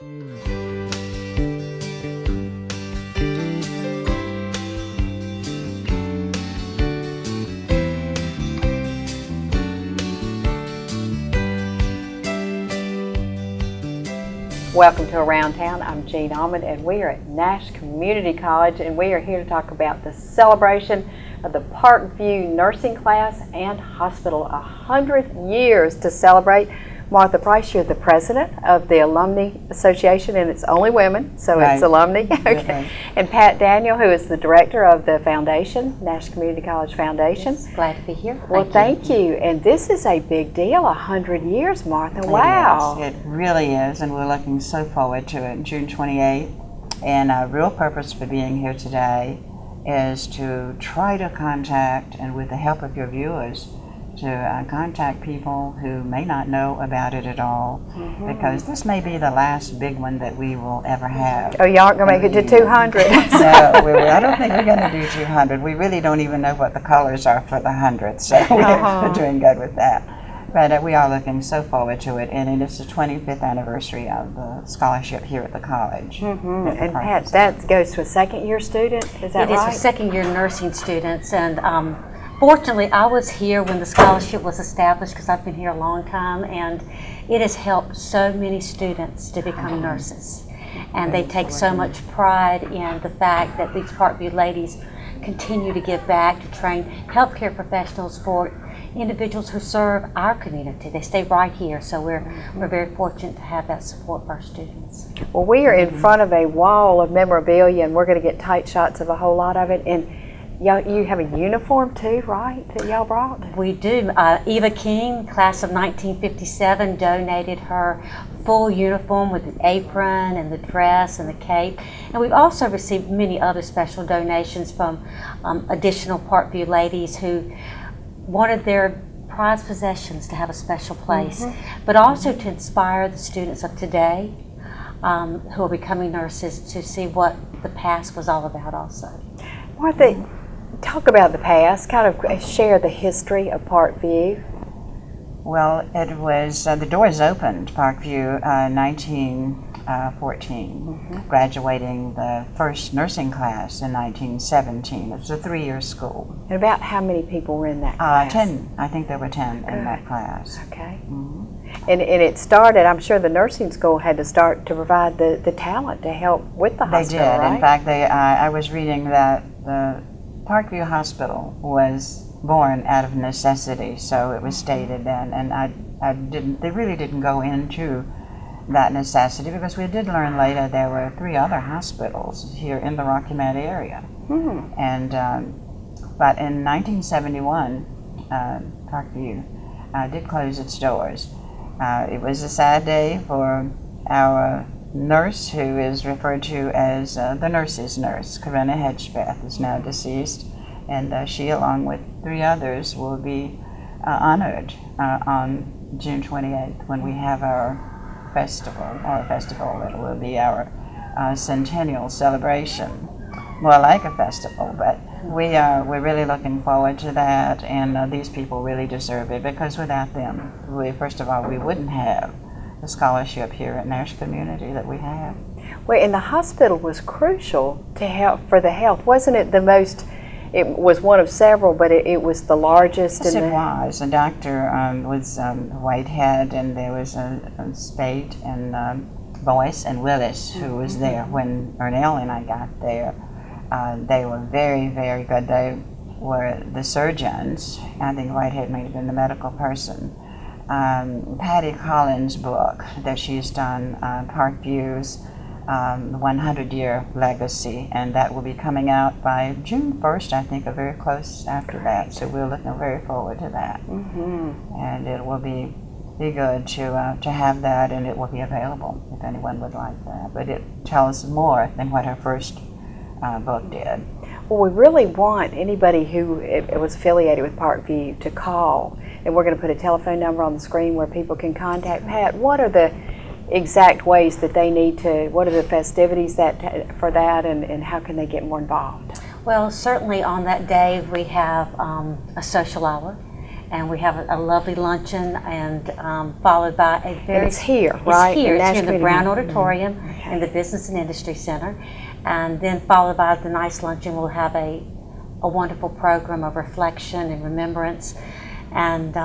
Welcome to Around Town. I'm Jean Almond, and we are at Nash Community College, and we are here to talk about the celebration of the Parkview nursing class and hospital. 100 years to celebrate. Martha Price, you're the president of the Alumni Association, and it's only women, so Right. It's alumni. Okay. And Pat Daniel, who is the director of the foundation, Nash Community College Foundation. Yes, glad to be here. Well, thank you. And this is a big deal, 100 years, Martha. Wow. It really is, and we're looking so forward to it. June 28th, and our real purpose for being here today is to try to contact, and with the help of your viewers, to contact people who may not know about it at all, because this may be the last big one that we will ever have. Oh, y'all aren't going to make it to 200. No, I don't think we're going to do 200. We really don't even know what the colors are for the 100, so we're doing good with that. But we are looking so forward to it, and it's the 25th anniversary of the scholarship here at the college. And Pat, that goes to a second-year student, is that It is right? for second-year nursing students, and fortunately, I was here when the scholarship was established because I've been here a long time, and it has helped so many students to become nurses. And they take so much pride in the fact that these Parkview ladies continue to give back to train healthcare professionals for individuals who serve our community. They stay right here, so we're very fortunate to have that support for our students. Well, we are in front of a wall of memorabilia, and we're going to get tight shots of a whole lot of it. And you have a uniform too, right, that y'all brought? We do. Eva King, class of 1957, donated her full uniform with the apron and the dress and the cape. And we've also received many other special donations from additional Parkview ladies who wanted their prized possessions to have a special place, but also to inspire the students of today who are becoming nurses to see what the past was all about also. Martha, talk about the past, kind of share the history of Parkview. Well, it was, the doors opened, Parkview, 1914, graduating the first nursing class in 1917. It was a 3-year school. And about how many people were in that class? 10. I think there were 10 in that class. Okay. And it started, I'm sure the nursing school had to start to provide the talent to help with the hospital, They did. right? In fact, I was reading that the Parkview Hospital was born out of necessity, so it was stated then, and they really didn't go into that necessity, because we did learn later there were 3 other hospitals here in the Rocky Mount area. And but in 1971, Parkview did close its doors. It was a sad day for our nurse, who is referred to as the nurse's nurse. Corinna Hedgepeth is now deceased, and she, along with 3 others, will be honored on June 28th when we have our festival, it will be our centennial celebration. More like a festival, but we're really looking forward to that, and these people really deserve it, because without them, first of all, we wouldn't have the scholarship here at Nash Community that we have. Well, and the hospital was crucial to help for the health, wasn't it? It was one of several, but it was the largest. Yes, it was. The doctor was Whitehead, and there was Spate and Boyce and Willis, who was there when Ernell and I got there. They were very, very good. They were the surgeons. I think Whitehead may have been the medical person. Patty Collins' book that she's done, Parkview's 100-year legacy, and that will be coming out by June 1st, I think, or very close after that. So we're looking very forward to that. And it will be good to have that, and it will be available if anyone would like that. But it tells more than what her first book did. Well, we really want anybody who was affiliated with Parkview to call, and we're going to put a telephone number on the screen where people can contact Pat. What are the exact ways that they need to, what are the festivities for that, and how can they get more involved? Well, certainly on that day we have a social hour, and we have a lovely luncheon, and followed by a very. It's here, right? It's here. In It's here in the Brown Nashville. Auditorium in the Business and Industry Center, and then followed by the nice luncheon. We'll have a wonderful program of reflection and remembrance, and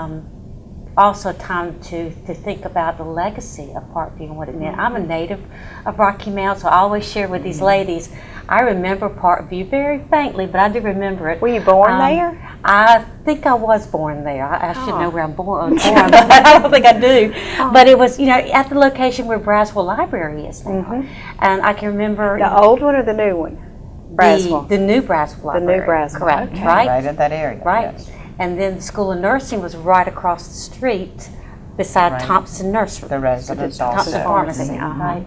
also time to think about the legacy of Parkview and what it meant. I'm a native of Rocky Mount, so I always share with these ladies, I remember Parkview very faintly, but I do remember it. Were you born there? I think I was born there. I should Oh. know where I'm born, but I don't think I do. But it was, at the location where Braswell Library is now. And I can remember The old one or the new one? Braswell. the new Braswell Library. new Braswell, Correct, okay. right? Right in that area. Right. Yes. And then the School of Nursing was right across the street beside Right. Thompson Nursery. The residence Thompson also. Pharmacy, Uh-huh. right?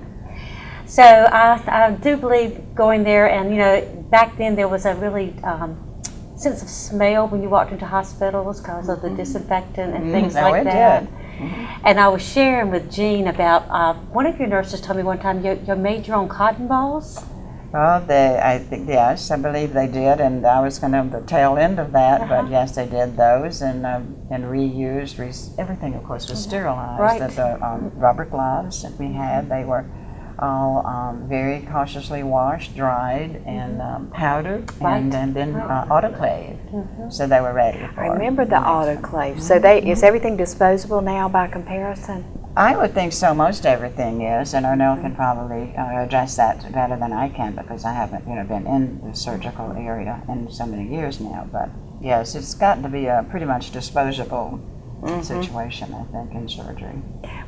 So I do believe going there, and back then there was a really sense of smell when you walked into hospitals because of the disinfectant and things Oh, like it that. did. And I was sharing with Jean about one of your nurses told me one time you made your own cotton balls. Well, I think, yes, I believe they did, and I was going to the tail end of that, but yes, they did those, and reused, everything, of course, was sterilized. Right. The rubber gloves that we had, they were all very cautiously washed, dried, and powdered, Right. and then autoclaved, so they were ready for I remember the next time. autoclave. So is everything disposable now by comparison? I would think so. Most everything is, and Arnell can probably address that better than I can because I haven't, been in the surgical area in so many years now. But yes, it's gotten to be a pretty much disposable situation, I think, in surgery.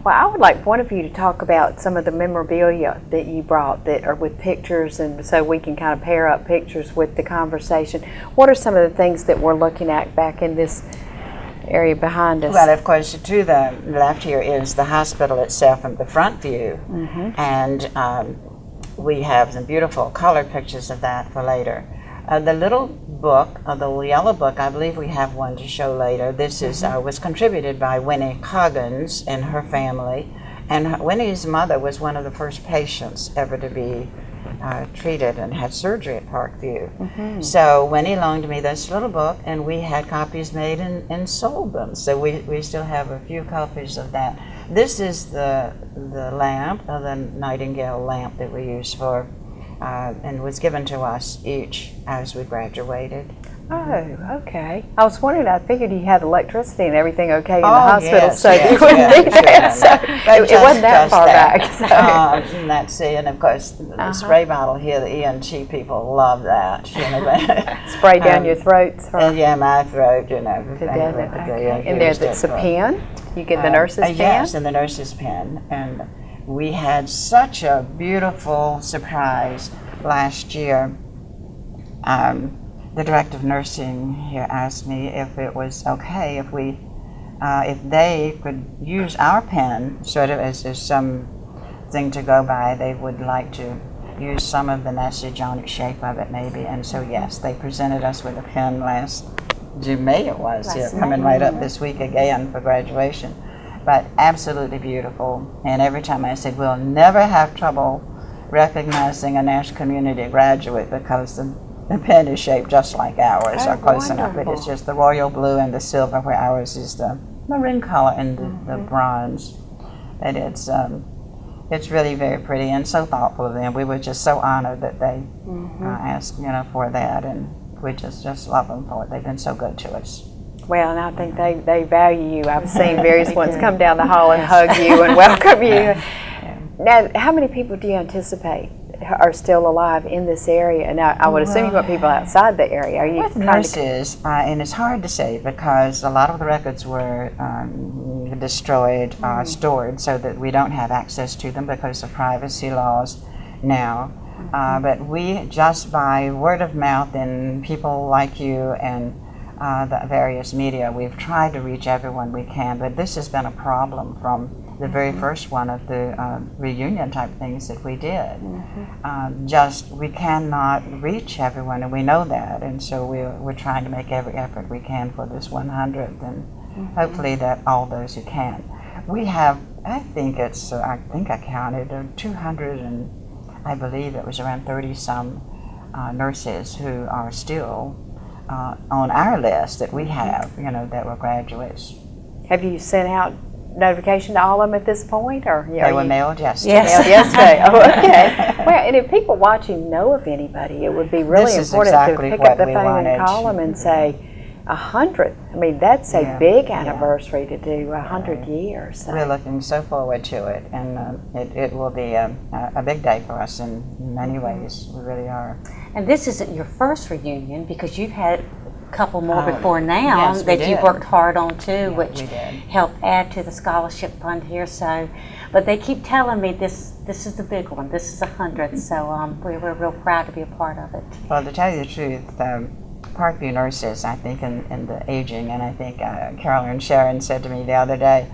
Well, I would like one of you to talk about some of the memorabilia that you brought that are with pictures, and so we can kind of pair up pictures with the conversation. What are some of the things that we're looking at back in this area behind us? Well, of course, to the left here is the hospital itself from the front view, and we have some beautiful color pictures of that for later. The little book, the yellow book, I believe we have one to show later. This is was contributed by Winnie Coggins and her family, and Winnie's mother was one of the first patients ever to be treated and had surgery at Parkview. So Winnie loaned me this little book, and we had copies made and sold them. So we still have a few copies of that. This is the lamp, the Nightingale lamp that we use for, and was given to us each as we graduated. Oh, okay. I was wondering, I figured you had electricity and everything okay in the Oh, hospital, yes, so yes, you wouldn't yes, need that. yes. So it wasn't that far back. So. And that's it. And of course, the spray bottle here, the ENT people love that. Spray down your throats. And yeah, my throat, To death. and Okay. And there's a pen. You get the nurse's pen. Yes, and the nurse's pen. And we had such a beautiful surprise last year. The director of nursing here asked me if it was okay if we, if they could use our pen sort of as something to go by. They would like to use some of the nasogenic shape of it maybe. And so yes, they presented us with a pen last May it was, here, coming right up this week again for graduation. But absolutely beautiful. And every time I said, we'll never have trouble recognizing a Nash Community graduate because the pen is shaped just like ours, Oh, or close enough. But wonderful. it's just the royal blue and the silver, where ours is the maroon color and the bronze. But it's really very pretty and so thoughtful of them. We were just so honored that they asked, for that, and we just love them for it. They've been so good to us. Well, and I think they value you. I've seen various ones come down the hall and hug you and welcome you. Now, how many people do you anticipate are still alive in this area? And I would assume you want people outside the area. Are you With kind nurses, and it's hard to say because a lot of the records were destroyed, stored, so that we don't have access to them because of privacy laws now. But we, just by word of mouth and people like you and the various media, we've tried to reach everyone we can, but this has been a problem from the very first one of the reunion type things that we did. We cannot reach everyone, and we know that, and so we're trying to make every effort we can for this 100th, and hopefully that all those who can. We have, I think I counted 200, and I believe it was around 30 some nurses who are still on our list that we have, that were graduates. Have you sent out notification to all of them at this point, or They were mailed yesterday. Yes. Mailed yesterday? Oh, okay. Well, and if people watching know of anybody, it would be really This is important exactly to pick what up the we phone wanted. and call them and say, 100. I mean, that's a Yeah, big yeah. anniversary to do 100 years. So. We're looking so forward to it, and it will be a big day for us in many ways. We really are. And this isn't your first reunion, because you've had a couple more Oh, before now yes, we that you've did. worked hard on too, Yeah, which we did. helped add to the scholarship fund here. So, but they keep telling me this is the big one. This is 100. So we're real proud to be a part of it. Well, to tell you the truth, Parkview nurses, I think, in the aging, and I think Carolyn Sharon said to me the other day,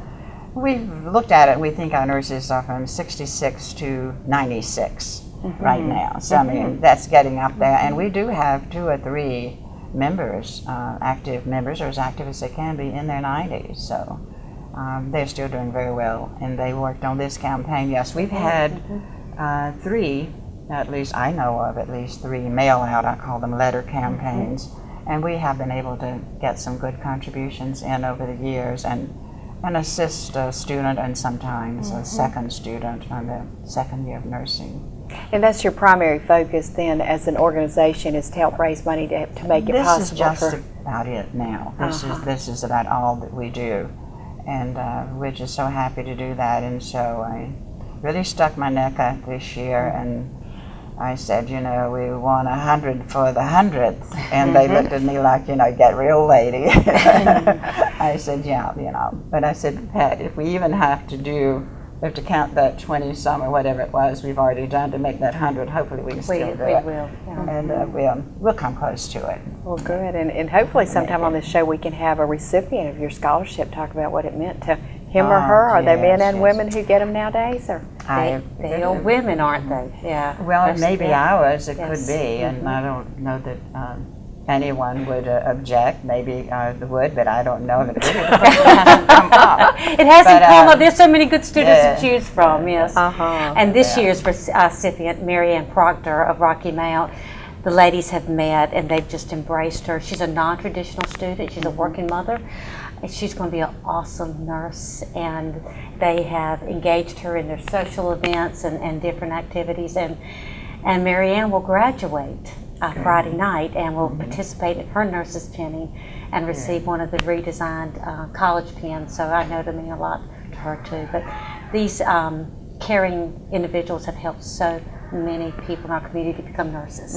we've looked at it and we think our nurses are from 66 to 96 right now. So, I mean, that's getting up there. And we do have 2 or 3 members, active members, or as active as they can be, in their 90s. So they're still doing very well. And they worked on this campaign. Yes, we've had 3, at least I know of at least 3 mail out, I call them letter campaigns. And we have been able to get some good contributions in over the years and assist a student and sometimes a second student on the second year of nursing. And that's your primary focus then as an organization, is to help raise money to make it This possible is just for... about it now. This is about all that we do. And we're just so happy to do that. And so I really stuck my neck out this year, and I said, we want 100 for the 100th. And they looked at me like, get real lady. I said, yeah, But I said, Pat, if we even have to count that 20 some or whatever it was we've already done to make that 100, hopefully we can still do it. We will. Yeah. And we'll come close to it. Well, good. And hopefully sometime on this show we can have a recipient of your scholarship talk about what it meant to him or her. Are they men yes, and yes. women who get them nowadays? Or They are women, aren't they? Yeah. Well, Most- maybe yeah. ours, it Yes. could be, and I don't know that anyone would object. Maybe they would, but I don't know that it would come up. It hasn't But, come up. There's so many good students yeah. to choose from, yes. Uh-huh. And this year's recipient, Mary Ann Proctor of Rocky Mount, the ladies have met and they've just embraced her. She's a non-traditional student. She's a working mother. And she's going to be an awesome nurse, and they have engaged her in their social events and different activities. And Mary Ann will graduate Friday night and will participate in her nurse's pinning and receive one of the redesigned college pins. So I know to mean a lot to her too. But these caring individuals have helped so many people in our community become nurses.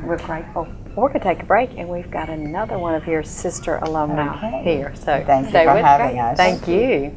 We're grateful. We're going to take a break, and we've got another one of your sister alumni Okay. here. So Thank you stay for with having us. us. Thank you.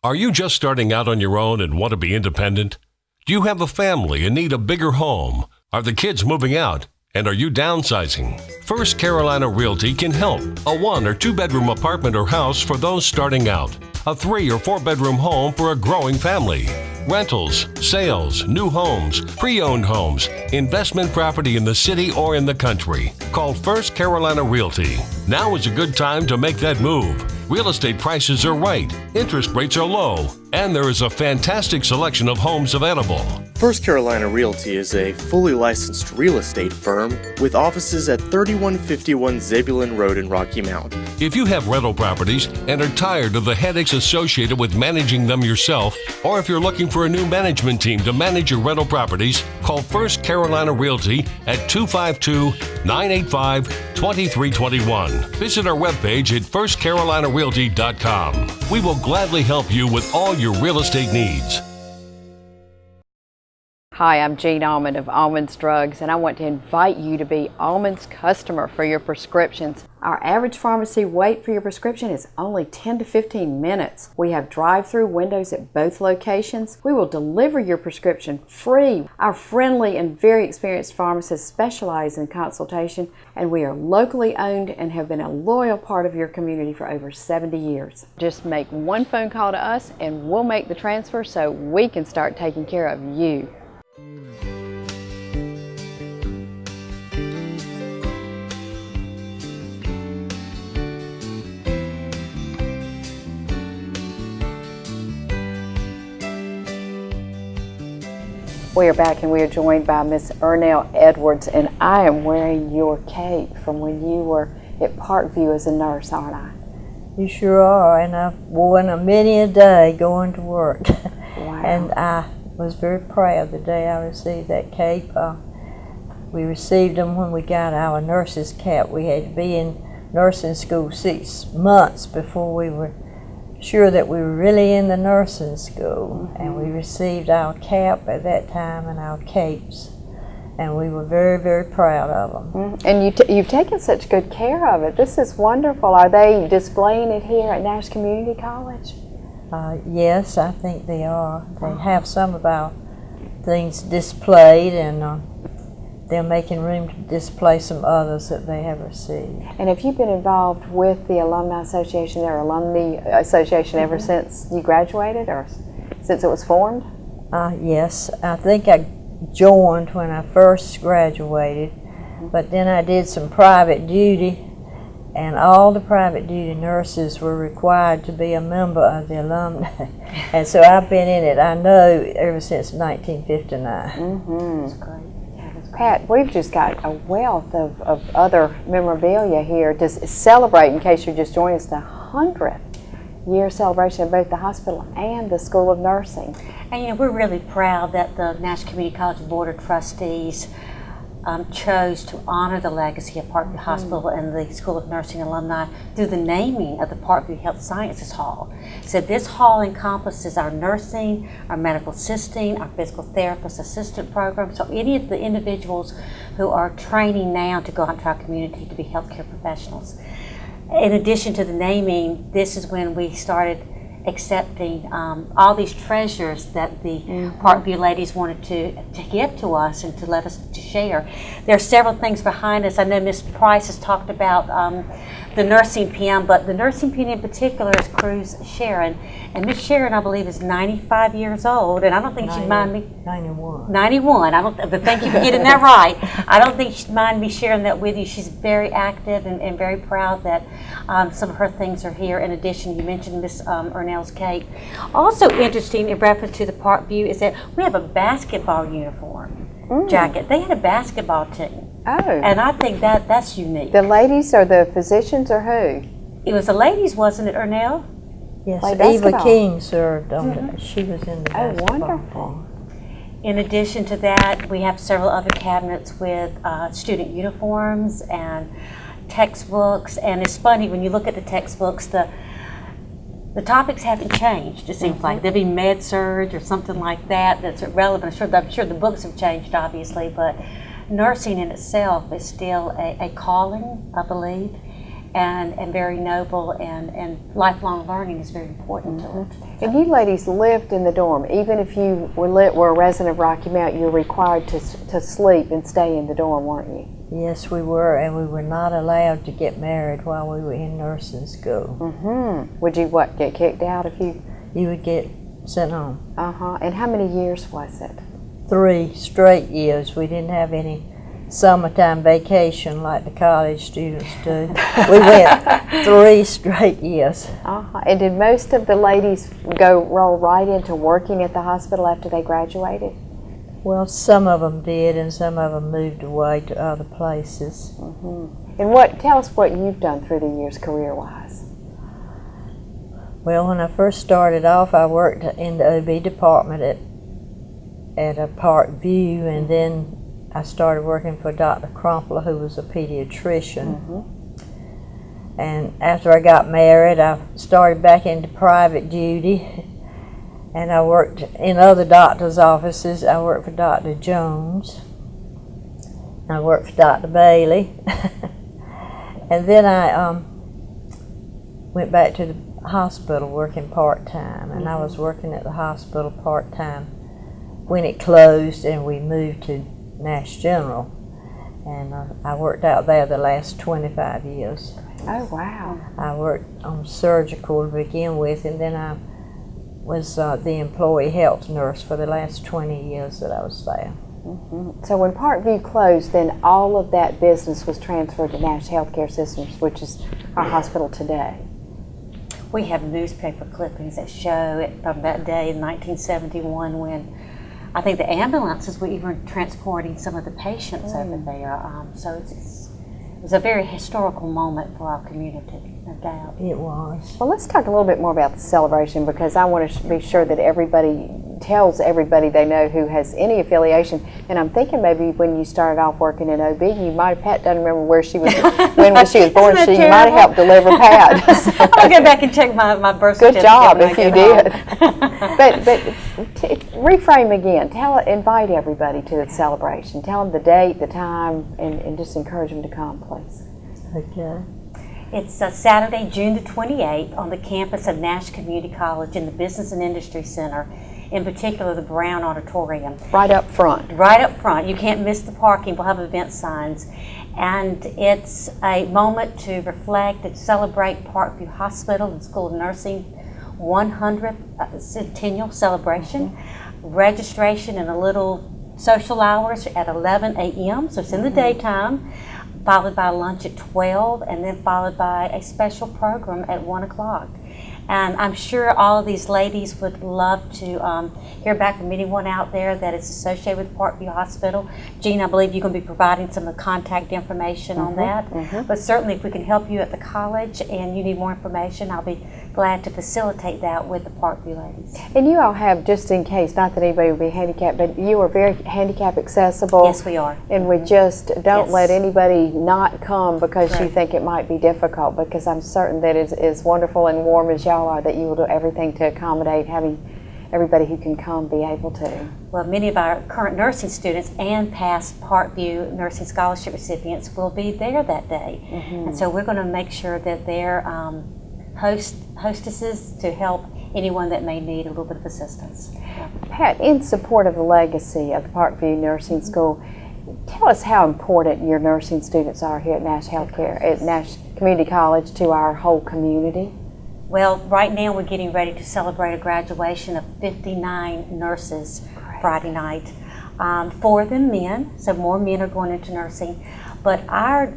Are you just starting out on your own and want to be independent? Do you have a family and need a bigger home? Are the kids moving out? And are you downsizing? First Carolina Realty can help. A 1 or 2 bedroom apartment or house for those starting out. A 3 or 4 bedroom home for a growing family. Rentals, sales, new homes, pre-owned homes, investment property in the city or in the country. Call First Carolina Realty. Now is a good time to make that move. Real estate prices are right, interest rates are low, and there is a fantastic selection of homes available. First Carolina Realty is a fully licensed real estate firm with offices at 3151 Zebulon Road in Rocky Mount. If you have rental properties and are tired of the headaches associated with managing them yourself, or if you're looking for a new management team to manage your rental properties, call First Carolina Realty at 252-985-2321. Visit our webpage at firstcarolinarealty.com. We will gladly help you with all your real estate needs. Hi, I'm Jean Almond of Almond's Drugs, and I want to invite you to be Almond's customer for your prescriptions. Our average pharmacy wait for your prescription is only 10 to 15 minutes. We have drive-through windows at both locations. We will deliver your prescription free. Our friendly and very experienced pharmacists specialize in consultation, and we are locally owned and have been a loyal part of your community for over 70 years. Just make one phone call to us and we'll make the transfer so we can start taking care of you. We are back and we are joined by Miss Ernell Edwards, and I am wearing your cape from when you were at Parkview as a nurse, aren't I? You sure are, and I've worn them many a day going to work. Wow. And I was very proud the day I received that cape. We received them when we got our nurse's cap. We had to be in nursing school 6 months before we were sure that we were really in the nursing school. And we received our cap at that time and our capes. And we were very, very proud of them. And you've taken such good care of it. This is wonderful. Are they displaying it here at Nash Community College? Yes, I think they are. They have some of our things displayed, and they're making room to display some others that they have received. And have you been involved with the Alumni Association or Alumni Association ever since you graduated, or since it was formed? Yes, I think I joined when I first graduated, but then I did some private duty, and all the private duty nurses were required to be a member of the alumni. And so I've been in it, I know, ever since 1959. That's great. Pat, we've just got a wealth of other memorabilia here to celebrate, in case you're just joining us, the 100th year celebration of both the hospital and the School of Nursing. And we're really proud that the Nash Community College Board of Trustees chose to honor the legacy of Parkview Hospital and the School of Nursing alumni through the naming of the Parkview Health Sciences Hall. So this hall encompasses our nursing, our medical assisting, our physical therapist assistant program. So any of the individuals who are training now to go out into our community to be healthcare professionals. In addition to the naming, this is when we started accepting all these treasures that the Parkview ladies wanted to give to us and to let us to share. There are several things behind us. I know Ms. Price has talked about the nursing PM, but the nursing PM in particular is Cruz Sharon. And Miss Sharon, I believe, is 95 years old, and I don't think she'd mind me. 91. 91. But thank you for getting that right. I don't think she'd mind me sharing that with you. She's very active and very proud that some of her things are here. In addition, you mentioned Miss Ernell's cape. Also interesting in reference to the Parkview is that we have a basketball uniform jacket. They had a basketball team. Oh. And I think that's unique. The ladies or the physicians or who? It was the ladies, wasn't it, Ernell? Yes, Play Eva basketball. King served on it. She was in the Oh, basketball wonderful. team. In addition to that, we have several other cabinets with student uniforms and textbooks. And it's funny, when you look at the textbooks, the topics haven't changed, it seems like. There'll be med-surg or something like that that's relevant. I'm sure the books have changed, obviously, but nursing in itself is still a calling, I believe, and very noble, and lifelong learning is very important to it. And you ladies lived in the dorm. Even if you were a resident of Rocky Mount, you were required to sleep and stay in the dorm, weren't you? Yes, we were, and we were not allowed to get married while we were in nursing school. Would you, get kicked out if you... You would get sent home. And how many years was it? 3 straight years. We didn't have any summertime vacation like the college students do. We went 3 straight years. And did most of the ladies roll right into working at the hospital after they graduated? Well, some of them did, and some of them moved away to other places. And tell us what you've done through the years career-wise. Well, when I first started off, I worked in the OB department at a Parkview, and then I started working for Dr. Crumpler, who was a pediatrician. And after I got married, I started back into private duty. And I worked in other doctors' offices. I worked for Dr. Jones. I worked for Dr. Bailey. And then I went back to the hospital working part-time. And I was working at the hospital part-time when it closed and we moved to Nash General. And I worked out there the last 25 years. Oh, wow. I worked on surgical to begin with, and then I was the employee health nurse for the last 20 years that I was there. So when Parkview closed, then all of that business was transferred to Nash Healthcare Systems, which is our hospital today. We have newspaper clippings that show it from that day in 1971 when I think the ambulances were even transporting some of the patients over there. So it was a very historical moment for our community, no doubt. It was. Well, let's talk a little bit more about the celebration, because I want to be sure that everybody tells everybody they know who has any affiliation. And I'm thinking maybe when you started off working in OB, you might have, Pat doesn't remember where she was, when she was born, Isn't that you might have helped deliver Pat. I'll go back and check my birth Good certificate. job when I if you get did. home. But reframe again. Invite everybody to the celebration. Tell them the date, the time, and just encourage them to come, please. Okay. It's Saturday, June the 28th, on the campus of Nash Community College in the Business and Industry Center, in particular the Brown Auditorium. Right up front. Right up front. You can't miss the parking. We'll have event signs. And it's a moment to reflect and celebrate Parkview Hospital and School of Nursing 100th centennial celebration. Registration and a little social hours at 11 a.m., so it's in the daytime, followed by lunch at 12, and then followed by a special program at 1 o'clock. And I'm sure all of these ladies would love to hear back from anyone out there that is associated with Parkview Hospital. Jean, I believe you're going to be providing some of the contact information on that. But certainly if we can help you at the college and you need more information, I'll be glad to facilitate that with the Parkview ladies. And you all have, just in case, not that anybody will be handicapped, but you are very handicap accessible. Yes, we are. And we just don't Yes. let anybody not come because you Right. think it might be difficult, because I'm certain that as wonderful and warm as y'all are, that you will do everything to accommodate having everybody who can come be able to. Well, many of our current nursing students and past Parkview Nursing Scholarship recipients will be there that day. And so we're going to make sure that they're hostesses to help anyone that may need a little bit of assistance. Pat, in support of the legacy of the Parkview Nursing School, tell us how important your nursing students are here at Nash Healthcare, at Nash Community College, to our whole community. Well, right now we're getting ready to celebrate a graduation of 59 nurses Friday night. 4 of them men, so more men are going into nursing. But our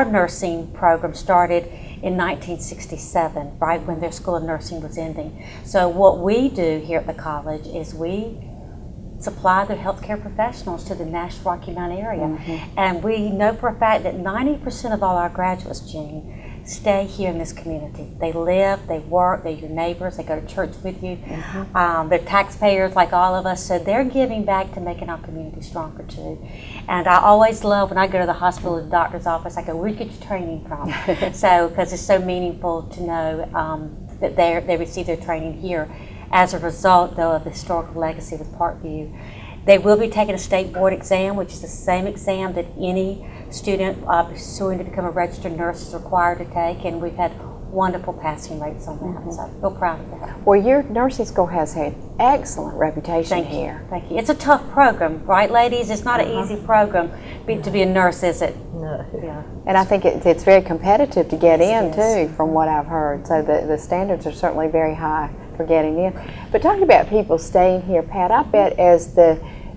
nursing program started in 1967, right when their School of Nursing was ending. So what we do here at the college is we supply the healthcare professionals to the Nash Rocky Mount area. And we know for a fact that 90% of all our graduates, Jean, stay here in this community. They live, they work, they're your neighbors, they go to church with you. They're taxpayers like all of us, so they're giving back to making our community stronger too. And I always love when I go to the hospital or the doctor's office, I go, where'd you get your training from? So, because it's so meaningful to know that they receive their training here as a result, though, of the historical legacy with Parkview. They will be taking a state board exam, which is the same exam that any student pursuing to become a registered nurse is required to take, and we've had wonderful passing rates on that, so real proud of that. Well, your nursing school has had excellent reputation Thank here. you. Thank you. It's a tough program, right, ladies? It's not an easy program to be a nurse, is it? No. Yeah. And I think it's very competitive to get in Yes, it is. too, from what I've heard. So the standards are certainly very high for getting in. But talking about people staying here, Pat, I bet as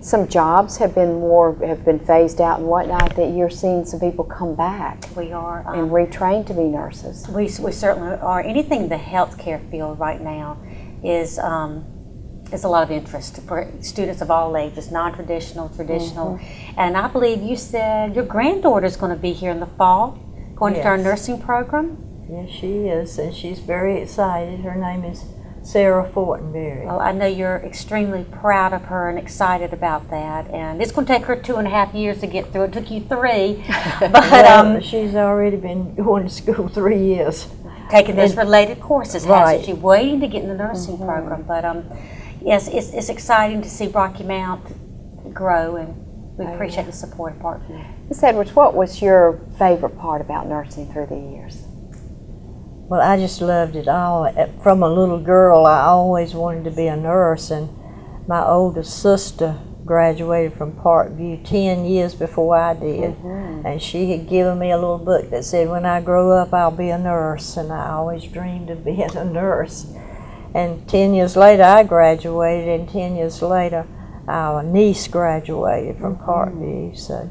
some jobs have been phased out and whatnot, that you're seeing some people come back We are. and retrain to be nurses. We certainly are. Anything in the healthcare field right now is a lot of interest for students of all ages, non-traditional, traditional. And I believe you said your granddaughter's going to be here in the fall, going to our Yes. nursing program. Yes, she is, and she's very excited. Her name is Sarah Fortenberry. Well, I know you're extremely proud of her and excited about that. And it's going to take her 2.5 years to get through. It took you 3. But Well, she's already been going to school 3 years. taking those related courses, Right. hasn't she? Waiting to get in the nursing program. But yes, it's exciting to see Rocky Mount grow, and we appreciate the support of Parkview. Ms. Edwards, what was your favorite part about nursing through the years? Well, I just loved it all. From a little girl, I always wanted to be a nurse, and my oldest sister graduated from Parkview 10 years before I did. And she had given me a little book that said, when I grow up, I'll be a nurse, and I always dreamed of being a nurse. And 10 years later, I graduated, and 10 years later, our niece graduated from Parkview. So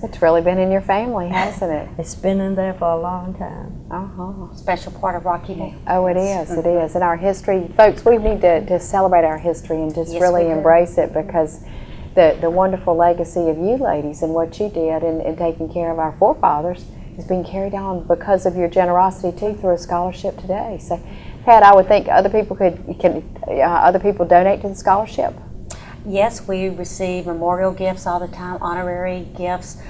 It's really been in your family, hasn't it? It's been in there for a long time. Special part of Rocky Mountain. Oh, it is. It is. And our history, folks, we need to celebrate our history and just Yes, really we do. embrace it, because the wonderful legacy of you ladies and what you did in taking care of our forefathers is being carried on because of your generosity too, through a scholarship today. So, Pat, I would think other people other people donate to the scholarship. Yes, we receive memorial gifts all the time, honorary gifts.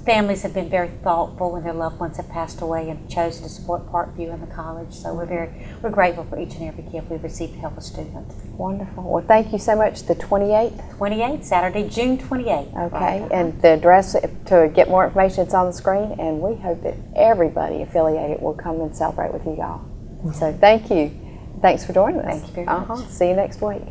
Families have been very thoughtful when their loved ones have passed away and chosen to support Parkview and the college. So we're grateful for each and every gift we've received to help a student. Wonderful. Well, thank you so much. The 28th. 28th, Saturday, June 28th. Okay, and the address to get more information, it's on the screen, and we hope that everybody affiliated will come and celebrate with you all. So thank you. Thanks for joining us. Thank you very much. See you next week.